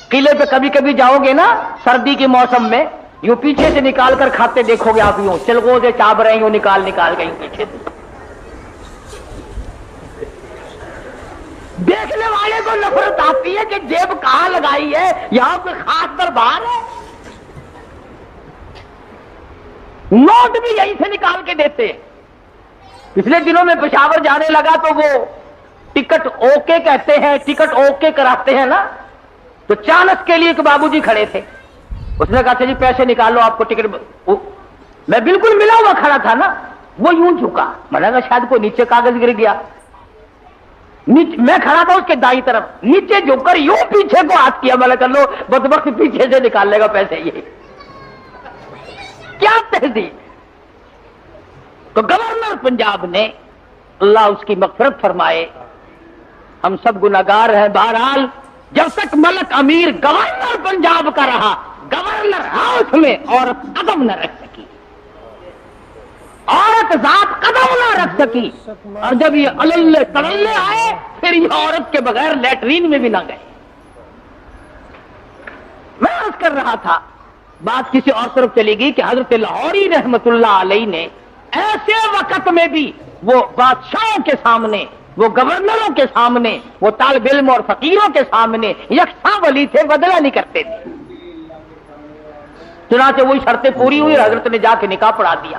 Speaker 2: قلعے پہ کبھی کبھی جاؤ گے نا سردی کے موسم میں، یوں پیچھے سے نکال کر کھاتے دیکھو گے آپ، یوں چلغوں سے چاب رہے ہوں نکال گئی پیچھے سے۔ دیکھنے والے کو نفرت آتی ہے کہ جیب کہاں لگائی ہے، یہاں کوئی خاص دربار ہے۔ نوٹ بھی یہیں سے نکال کے دیتے ہیں۔ پچھلے دنوں میں پشاور جانے لگا تو وہ ٹکٹ اوکے کہتے ہیں، ٹکٹ اوکے کراتے ہیں نا، تو چانس کے لیے ایک بابو جی کھڑے تھے، اس نے کہا اچھا جی پیسے نکالو آپ کو ٹکٹ، میں بالکل ملا ہوا کھڑا تھا نا، وہ یوں جھکا، میں نے کہا شاید کوئی نیچے کاغذ گر گیا، میں کھڑا تھا اس کے دائیں طرف، نیچے جھک کر یوں پیچھے کو ہاتھ کیا، میں نے کہا لو بدبخت پیچھے سے نکال لے گا پیسے، یہ کیا تہذیب۔ تو گورنر پنجاب نے، اللہ اس کی مغفرت فرمائے، ہم سب گناہگار ہیں، بہرحال جب تک ملک امیر گورنر پنجاب کا رہا، گورنر ہاؤس میں عورت قدم نہ رکھ سکی، عورت ذات قدم نہ رکھ سکی، اور جب یہ اللہ تڑلے آئے پھر یہ عورت کے بغیر لیٹرین میں بھی نہ گئے۔ میں عرض کر رہا تھا، بات کسی اور طرف چلی گئی کہ حضرت لاہوری رحمت اللہ علیہ نے ایسے وقت میں بھی وہ بادشاہوں کے سامنے، وہ گورنروں کے سامنے، وہ طالب علم اور فقیروں کے سامنے یکساں ولی تھے، بدلہ نہیں کرتے تھے۔ چنانچہ وہی شرطیں پوری ہوئی، حضرت نے جا کے نکاح پڑھا دیا۔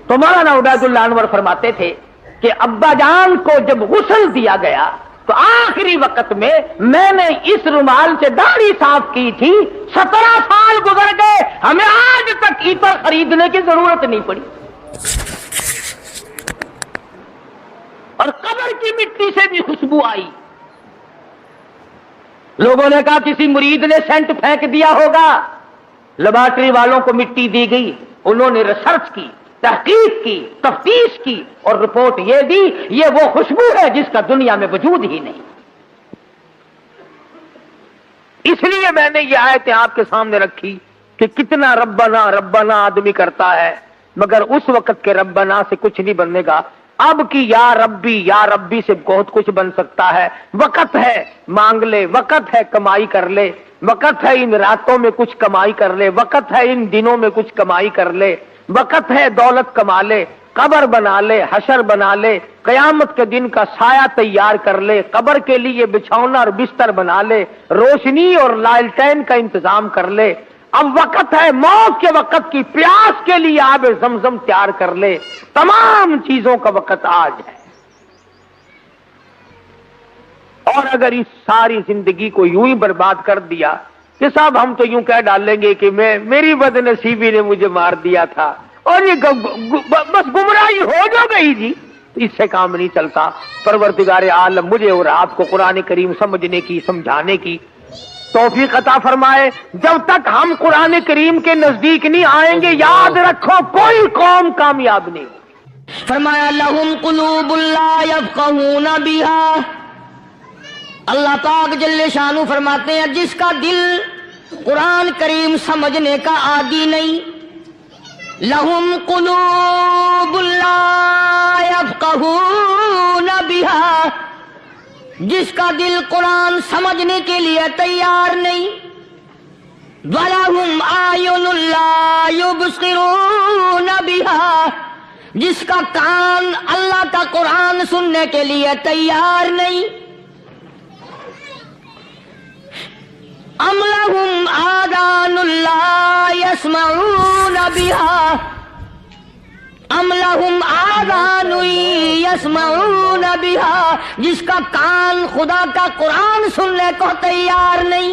Speaker 2: تو مولانا عبید اللہ انور فرماتے تھے کہ ابا جان کو جب غسل دیا گیا تو آخری وقت میں نے اس رومال سے داڑھی صاف کی تھی، 17 سال گزر گئے، ہمیں آج تک عطر خریدنے کی ضرورت نہیں پڑی، اور قبر کی مٹی سے بھی خوشبو آئی۔ لوگوں نے کہا کسی مرید نے سینٹ پھینک دیا ہوگا، لیبارٹری والوں کو مٹی دی گئی، انہوں نے ریسرچ کی، تحقیق کی، تفتیش کی، اور رپورٹ یہ دی یہ وہ خوشبو ہے جس کا دنیا میں وجود ہی نہیں۔ اس لیے میں نے یہ آیتیں آپ کے سامنے رکھی کہ کتنا ربنا ربنا آدمی کرتا ہے، مگر اس وقت کے ربنا سے کچھ نہیں بنے گا۔ اب کی یا ربی سے بہت کچھ بن سکتا ہے۔ وقت ہے مانگ لے، وقت ہے کمائی کر لے، وقت ہے ان راتوں میں کچھ کمائی کر لے، وقت ہے ان دنوں میں کچھ کمائی کر لے، وقت ہے دولت کما لے، قبر بنا لے، حشر بنا لے، قیامت کے دن کا سایہ تیار کر لے، قبر کے لیے بچھونا اور بستر بنا لے، روشنی اور لالٹین کا انتظام کر لے۔ اب وقت ہے موت کے وقت کی پیاس کے لیے آب زمزم تیار کر لے۔ تمام چیزوں کا وقت آج ہے، اور اگر اس ساری زندگی کو یوں ہی برباد کر دیا کہ صاحب ہم تو یوں کہہ ڈالیں گے کہ میری بد نصیبی نے مجھے مار دیا تھا، اور یہ بس گمراہی ہو جو گئی جی، اس سے کام نہیں چلتا۔ پروردگار عالم مجھے اور آپ کو قرآن کریم سمجھنے کی، سمجھانے کی توفیق عطا فرمائے۔ جب تک ہم قرآن کریم کے نزدیک نہیں آئیں گے، یاد رکھو کوئی قوم کامیاب نہیں۔
Speaker 4: فرمایا لہم قلوب لا یفقہون بہا، اللہ پاک جل شانہ فرماتے ہیں جس کا دل قرآن کریم سمجھنے کا عادی نہیں، لہم قلوب لا یفقہون بہا، جس کا دل قرآن سمجھنے کے لیے تیار نہیں، وَلَهُمْ أَعْيُنٌ لَا يُبْصِرُونَ بِهَا، جس کا کان اللہ کا قرآن سننے کے لیے تیار نہیں، أَمْ لَهُمْ آذَانٌ لَا يَسْمَعُونَ بِهَا، ام لہم آذان یسمعون بہا، جس کا کان خدا کا قرآن سننے کو تیار نہیں۔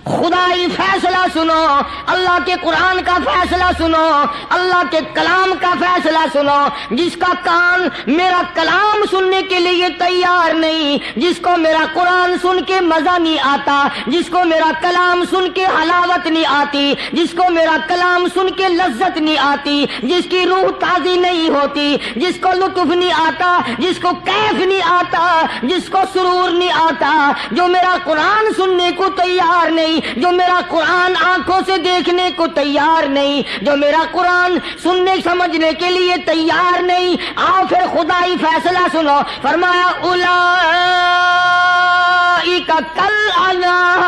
Speaker 4: خدائی فیصلہ سنو، اللہ کے قرآن کا فیصلہ سنو، اللہ کے کلام کا فیصلہ سنو۔ جس کا کان میرا کلام سننے کے لیے تیار نہیں، جس کو میرا قرآن سن کے مزہ نہیں آتا، جس کو میرا کلام سن کے حلاوت نہیں آتی، جس کو میرا کلام سن کے لذت نہیں آتی، جس کی روح تازی نہیں ہوتی، جس کو لطف نہیں آتا، جس کو کیف نہیں آتا، جس کو سرور نہیں آتا، جو میرا قرآن سننے کو تیار نہیں، جو میرا قرآن آنکھوں سے دیکھنے کو تیار نہیں، جو میرا قرآن سننے سمجھنے کے لیے تیار نہیں، آؤ پھر خدائی فیصلہ سنو۔ فرمایا اولئک کالانعام،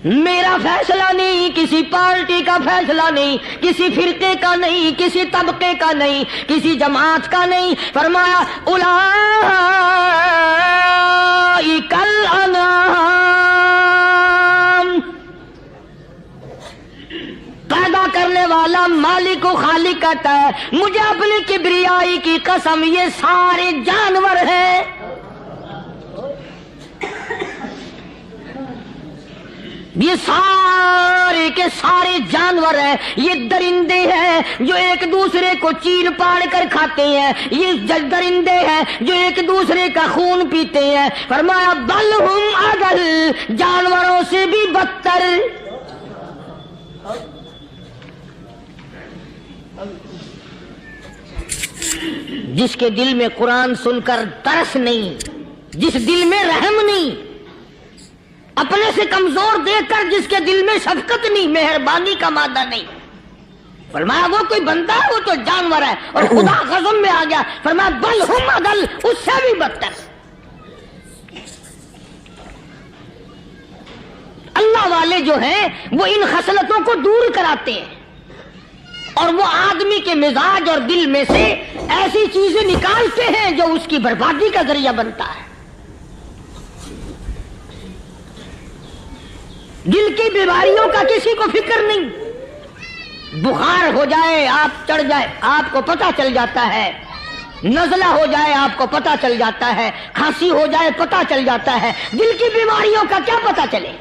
Speaker 4: میرا فیصلہ نہیں، کسی پارٹی کا فیصلہ نہیں، کسی فرقے کا نہیں، کسی طبقے کا نہیں، کسی جماعت کا نہیں۔ فرمایا اولئک اولئک الانعام۔ پیدا کرنے والا مالک و خالق کہتا ہے مجھے اپنی کبریائی کی قسم یہ سارے جانور ہیں، یہ سارے کے سارے جانور ہیں، یہ درندے ہیں جو ایک دوسرے کو چیر پاڑ کر کھاتے ہیں، یہ درندے ہیں جو ایک دوسرے کا خون پیتے ہیں۔ فرمایا بل ہم اضل، جانوروں سے بھی بدتر۔ جس کے دل میں قرآن سن کر ترس نہیں، جس دل میں رحم نہیں، اپنے سے کمزور دیکھ کر جس کے دل میں شفقت نہیں، مہربانی کا مادہ نہیں، فرمایا وہ کوئی بندہ ہے، وہ تو جانور ہے۔ اور خدا قسم میں آ گیا، فرمایا بل ہم اضل، اس سے بھی بدتر۔ اللہ والے جو ہیں وہ ان خصلتوں کو دور کراتے ہیں، اور وہ آدمی کے مزاج اور دل میں سے ایسی چیزیں نکالتے ہیں جو اس کی بربادی کا ذریعہ بنتا ہے۔ دل کی بیماریوں کا کسی کو فکر نہیں، بخار ہو جائے آپ چڑھ جائے آپ کو پتہ چل جاتا ہے، نزلہ ہو جائے آپ کو پتہ چل جاتا ہے، کھانسی ہو جائے پتہ چل جاتا ہے، دل کی بیماریوں کا کیا پتہ چلے؟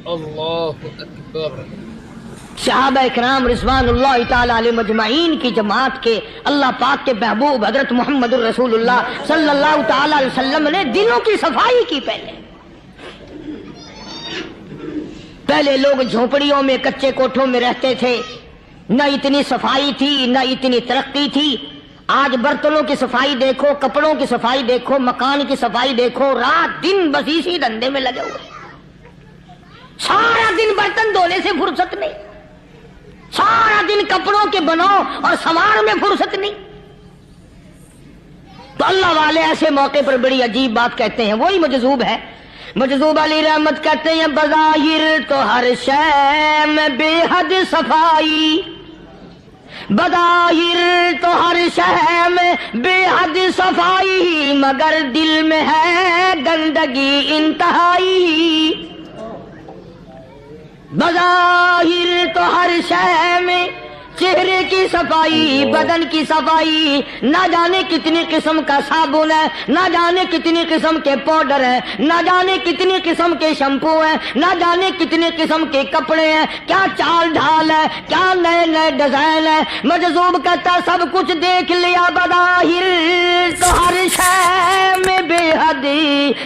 Speaker 3: اللہ اکبر۔
Speaker 4: صحابہ اکرام رضوان اللہ تعالی علیہم اجمعین کی جماعت کے اللہ پاک کے محبوب حضرت محمد الرسول اللہ صلی اللہ تعالی علیہ وسلم نے دلوں کی صفائی کی۔ پہلے لوگ جھونپڑیوں میں کچے کوٹھوں میں رہتے تھے، نہ اتنی صفائی تھی نہ اتنی ترقی تھی۔ آج برتنوں کی صفائی دیکھو، کپڑوں کی صفائی دیکھو، مکان کی صفائی دیکھو، رات دن بس اسی دھندے میں لگے ہوئے، سارا دن برتن دھونے سے فرصت نہیں، سارا دن کپڑوں کے بناؤ اور سنوار میں فرصت نہیں۔ تو اللہ والے ایسے موقع پر بڑی عجیب بات کہتے ہیں، وہی مجذوب ہے، مجذوب علی رحمت کہتے ہیں بظاہر تو ہر شے میں بے حد صفائی، بظاہر تو ہر شے میں بے حد صفائی، مگر دل میں ہے گندگی انتہائی۔ بظاہر تو ہر شے میں چہرے کی صفائی، بدن کی صفائی، نہ جانے کتنی قسم کا صابن ہے، نہ جانے کتنی قسم کے پاؤڈر ہیں، نہ جانے کتنی قسم کے شیمپو ہیں، نہ جانے کتنے قسم کے کپڑے ہیں، کیا چال ڈھال ہے، کیا نئے نئے ڈیزائن ہے۔ مجذوب کہتا سب کچھ دیکھ لیا، بظاہر تو ہر شے میں بے حد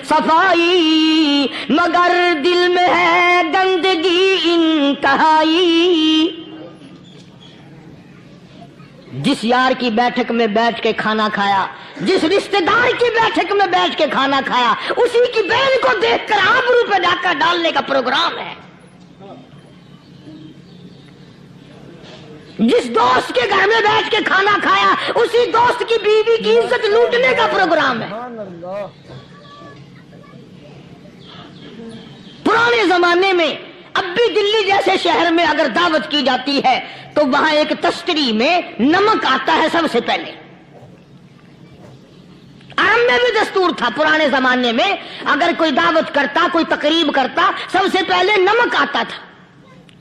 Speaker 4: صفائی، مگر دل میں ہے گندگی انتہائی۔ جس یار کی بیٹھک میں بیٹھ کے کھانا کھایا، جس رشتہ دار کی بیٹھک میں بیٹھ کے کھانا کھایا، اسی کی بہن کو دیکھ کر آبرو پہ ڈاکہ ڈالنے کا پروگرام ہے۔ جس دوست کے گھر میں بیٹھ کے کھانا کھایا، اسی دوست کی بیوی کی عزت لوٹنے کا پروگرام ہے۔ پرانے زمانے میں اب بھی دلی جیسے شہر میں اگر دعوت کی جاتی ہے تو وہاں ایک تشتری میں نمک آتا ہے سب سے پہلے۔ عام میں بھی دستور تھا پرانے زمانے میں، اگر کوئی دعوت کرتا، کوئی تقریب کرتا، سب سے پہلے نمک آتا تھا۔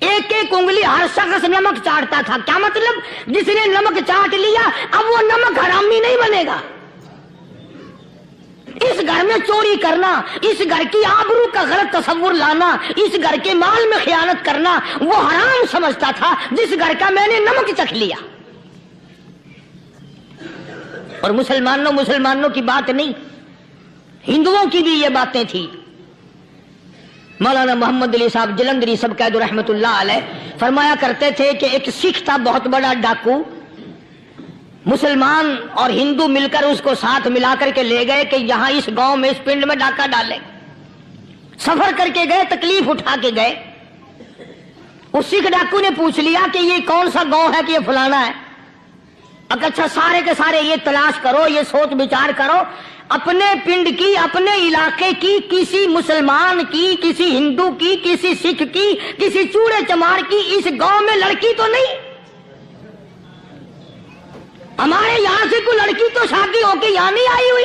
Speaker 4: ایک ایک انگلی ہر شخص نمک چاٹتا تھا۔ کیا مطلب؟ جس نے نمک چاٹ لیا اب وہ نمک حرامی نہیں بنے گا۔ اس گھر میں چوری کرنا، اس گھر کی آبرو کا غلط تصور لانا، اس گھر کے مال میں خیانت کرنا وہ حرام سمجھتا تھا جس گھر کا میں نے نمک چکھ لیا۔ اور مسلمانوں کی بات نہیں، ہندوؤں کی بھی یہ باتیں تھی۔ مولانا محمد علی صاحب جلندری سب قید رحمت اللہ علیہ فرمایا کرتے تھے کہ ایک سکھ تھا بہت بڑا ڈاکو، مسلمان اور ہندو مل کر اس کو ساتھ ملا کر کے لے گئے کہ یہاں اس گاؤں میں اس پنڈ میں ڈاکہ ڈالے۔ سفر کر کے گئے، تکلیف اٹھا کے گئے۔ اس سکھ ڈاکو نے پوچھ لیا کہ یہ کون سا گاؤں ہے کہ یہ فلانا ہے۔ اچھا سارے کے سارے یہ تلاش کرو، یہ سوچ بچار کرو، اپنے پنڈ کی، اپنے علاقے کی، کسی مسلمان کی، کسی ہندو کی، کسی سکھ کی، کسی چوڑے چمار کی اس گاؤں میں لڑکی تو نہیں؟ ہمارے یہاں سے کوئی لڑکی تو شادی ہو کے یہاں نہیں آئی ہوئی۔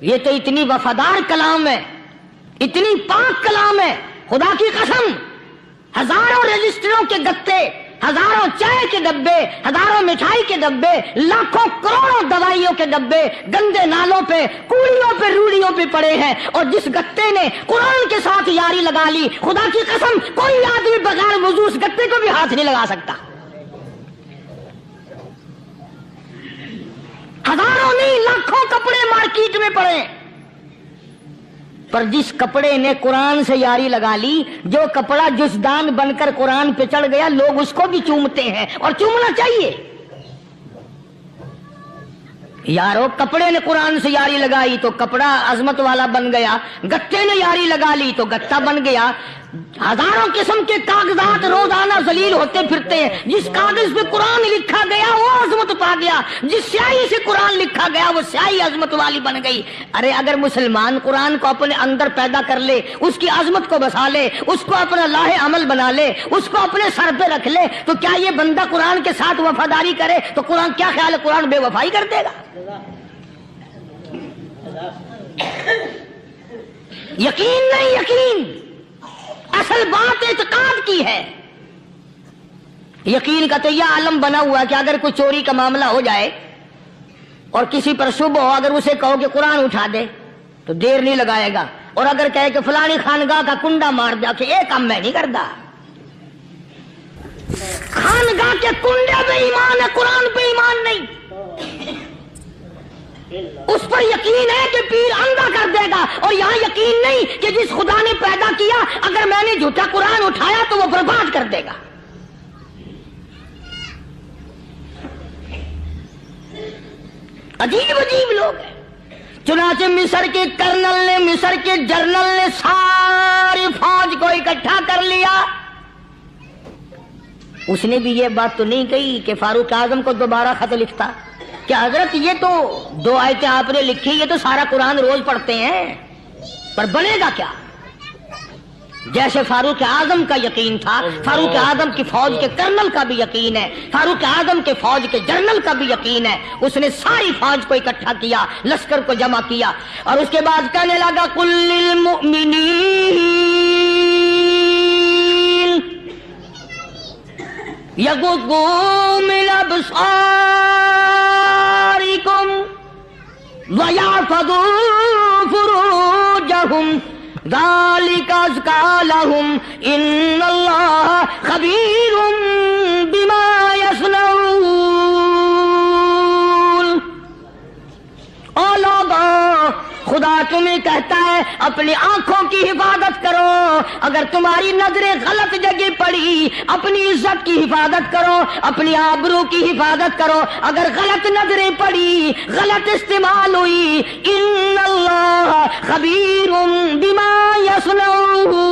Speaker 4: یہ تو اتنی وفادار کلام ہے، اتنی پاک کلام ہے، خدا کی قسم ہزاروں رجسٹروں کے گتے، ہزاروں چائے کے ڈبے، ہزاروں مٹھائی کے ڈبے، لاکھوں کروڑوں دوائیوں کے ڈبے گندے نالوں پہ، کوڑیوں پہ، روڑیوں پہ پڑے ہیں، اور جس گتے نے قرآن کے ساتھ یاری لگا لی، خدا کی قسم کوئی آدمی بغیر وضو اس گتے کو بھی ہاتھ نہیں لگا سکتا۔ ہزاروں نہیں لاکھوں کپڑے مارکیٹ میں پڑے، پر جس کپڑے نے قرآن سے یاری لگا لی، جو کپڑا جزدان بن کر قرآن پہ چڑھ گیا، لوگ اس کو بھی چومتے ہیں، اور چومنا چاہیے۔ یارو کپڑے نے قرآن سے یاری لگائی تو کپڑا عظمت والا بن گیا، گتے نے یاری لگا لی تو گتا بن گیا۔ ہزاروں قسم کے کاغذات روزانہ ذلیل ہوتے پھرتے ہیں، جس کاغذ پہ قرآن لکھا گیا وہ عظمت پا گیا، جس سیاہی سے قرآن لکھا گیا وہ سیاہی عظمت والی بن گئی۔ ارے اگر مسلمان قرآن کو اپنے اندر پیدا کر لے، اس کی عظمت کو بسا لے، اس کو اپنا لاہ عمل بنا لے، اس کو اپنے سر پہ رکھ لے، تو کیا یہ بندہ قرآن کے ساتھ وفاداری کرے تو قرآن کیا خیال ہے قرآن بے وفائی کر دے گا؟ یقین نہیں، یقین اصل بات اعتقاد کی ہے۔ یقین کا تو یہ عالم بنا ہوا ہے کہ اگر کوئی چوری کا معاملہ ہو جائے اور کسی پر شبہ ہو، اگر اسے کہو کہ قرآن اٹھا دے تو دیر نہیں لگائے گا، اور اگر کہے کہ فلانی خانگاہ کا کنڈا مار دیا کہ یہ کام میں نہیں کرتا۔ خانگاہ کے کنڈے پہ ایمان ہے، قرآن پہ ایمان نہیں۔ اس پر یقین ہے کہ پیر اندھا کر دے گا، اور یہاں یقین نہیں کہ جس خدا نے پیدا کیا اگر میں نے جھوٹا قرآن اٹھایا تو وہ برباد کر دے گا۔ عجیب عجیب لوگ ہیں۔ چنانچہ مصر کے کرنل نے، مصر کے جنرل نے ساری فوج کو اکٹھا کر لیا۔ اس نے بھی یہ بات تو نہیں کہی کہ فاروق اعظم کو دوبارہ خط لکھتا کہ حضرت یہ تو 2 آیتیں آپ نے لکھی، یہ تو سارا قرآن روز پڑھتے ہیں، پر بنے گا کیا؟ جیسے فاروق اعظم کا یقین تھا، فاروق اعظم کی فوج کے کرنل کا بھی یقین ہے، فاروق اعظم کے فوج کے جنرل کا بھی یقین ہے۔ اس نے ساری فوج کو اکٹھا کیا، لشکر کو جمع کیا، اور اس کے بعد کہنے لگا قل للمؤمنین یغضوا من ابصارکم وَيَحْفَظُوا فُرُوجَهُمْ ذَلِكَ أَزْكَىٰ لَهُمْ إِنَّ اللَّهَ خَبِيرٌ بِمَا يَصْنَعُونَ۔ او لوگو، خدا تمہیں کہتا ہے اپنی آنکھوں کی حفاظت کرو، اگر تمہاری نظریں غلط جگہ پڑی اپنی عزت کی حفاظت کرو، اپنی آبرو کی حفاظت کرو، اگر غلط نظریں پڑی، غلط استعمال ہوئی، ان اللہ خبیر بما یصنعون،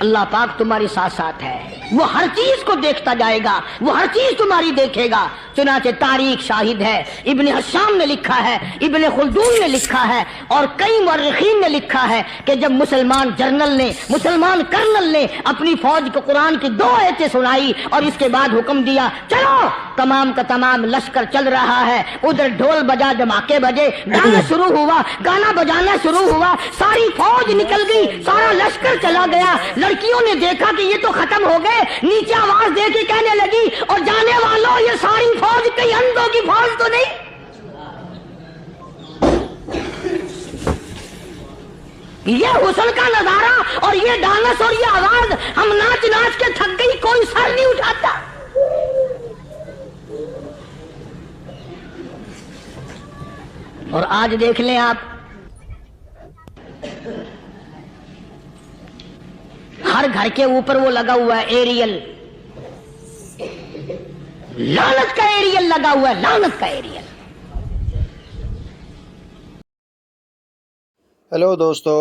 Speaker 4: اللہ پاک تمہاری ساتھ ساتھ ہے، وہ ہر چیز کو دیکھتا جائے گا، وہ ہر چیز تمہاری دیکھے گا۔ چنانچہ تاریخ شاہد ہے، ابن حشام نے لکھا ہے، ابن خلدون نے لکھا ہے، اور کئی مورخین نے لکھا ہے کہ جب مسلمان جنرل نے، مسلمان کرنل نے اپنی فوج کو قرآن کی 2 آیتیں سنائی اور اس کے بعد حکم دیا چلو، تمام کا تمام لشکر چل رہا ہے، ادھر ڈھول بجا، دھماکے بجے، گانا شروع ہوا، گانا بجانا شروع ہوا، ساری فوج نکل گئی، سارا لشکر چلا گیا۔ لڑکیوں نے دیکھا کہ یہ تو ختم ہو گئے، نیچے آواز دے کے کہنے لگی اور جانے والوں یہ ساری فوج کئی اندھوں کی فوج تو نہیں؟ یہ حسن کا نظارہ اور یہ ڈانس اور یہ آواز، ہم ناچ ناچ کے تھک گئی، کوئی سر نہیں اٹھاتا۔ اور آج دیکھ لیں آپ، ہر گھر کے اوپر وہ لگا ہوا ہے ایریل، لعنت کا ایریل لگا ہوا ہے، لعنت کا ایریل۔
Speaker 1: ہیلو دوستو،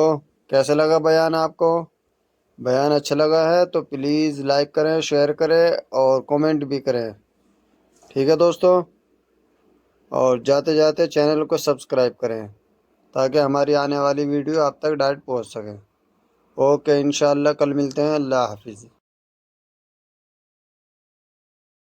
Speaker 1: کیسے لگا بیان آپ کو؟ بیان اچھا لگا ہے تو پلیز لائک کریں، شیئر کریں اور کومنٹ بھی کریں، ٹھیک ہے دوستو؟ اور جاتے جاتے چینل کو سبسکرائب کریں تاکہ ہماری آنے والی ویڈیو آپ تک ڈائریکٹ پہنچ سکے۔ اوکے، انشاءاللہ کل ملتے ہیں، اللہ حافظ۔